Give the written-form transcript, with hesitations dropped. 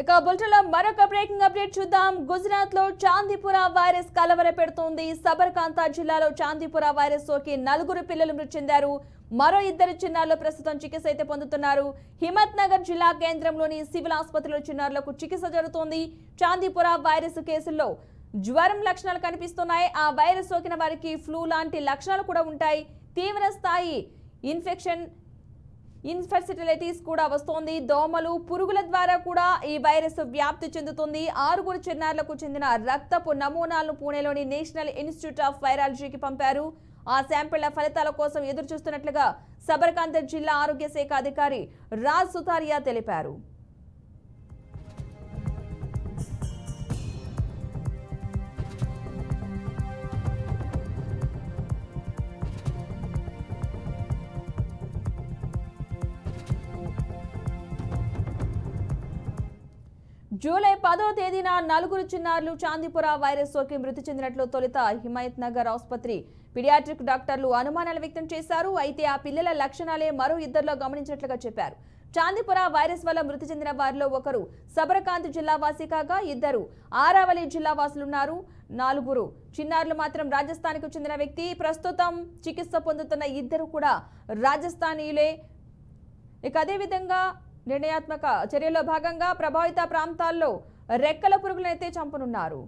ఇక బులెటిన్లో మరొక బ్రేకింగ్ అప్డేట్ చూద్దాం. గుజరాత్ లో చాందీపుర వైరస్ కలవర పెడుతోంది. సబర్కాంతా జిల్లాలో చాందీపుర వైరస్ సోకి 4 పిల్లలు మృతి చెందారు. మరో 2 చిన్నారులు ప్రస్తుతం చికిత్స అయితే పొందుతున్నారు. హిమత్ నగర్ జిల్లా కేంద్రంలోని సివిల్ ఆసుపత్రిలో చిన్నారులకు చికిత్స జరుగుతోంది. చాందీపుర వైరస్ కేసుల్లో జ్వరం లక్షణాలు కనిపిస్తున్నాయి. ఆ వైరస్ సోకిన వారికి ఫ్లూ లాంటి లక్షణాలు కూడా ఉంటాయి. తీవ్ర స్థాయి ఇన్ఫెర్టిలిటీస్ కూడా వస్తోంది. దోమలు, పురుగుల ద్వారా కూడా ఈ వైరస్ వ్యాప్తి చెందుతుంది. 6 చిన్నారులకు చెందిన రక్తపు నమూనాలను పూణేలోని నేషనల్ ఇన్స్టిట్యూట్ ఆఫ్ వైరాలజీకి పంపారు. ఆ శాంపిళ్ల ఫలితాల కోసం ఎదురు చూస్తున్నట్లుగా సబర్కాంత జిల్లా ఆరోగ్య శాఖ అధికారి రాజ్ సుతారియా తెలిపారు. జూలై 10వ తేదీన 4 చిన్నారులు చాందీపుర వైరస్ సోకి మృతి చెందినట్లు తొలుత హిమాయత్ నగర్ ఆసుపత్రి పీడియాట్రిక్ డాక్టర్లు అనుమానాలు వ్యక్తం చేశారు. అయితే ఆ పిల్లల లక్షణాలే మరో 2లో గమనించినట్లుగా చెప్పారు. చాందీపుర వైరస్ వల్ల మృతి చెందిన వారిలో ఒకరు సబర్కాంత్ జిల్లా వాసి కాగా 2 ఆరావళి జిల్లా వాసులున్నారు. 4 చిన్నారులు మాత్రం రాజస్థాన్కు చెందిన వ్యక్తి. ప్రస్తుతం చికిత్స పొందుతున్న 2 కూడా రాజస్థానీయులే. ఇక అదేవిధంగా నిర్ణయాత్మక చర్యల్లో భాగంగా ప్రభావిత ప్రాంతాల్లో రెక్కల పురుగులనైతే చంపనున్నారు.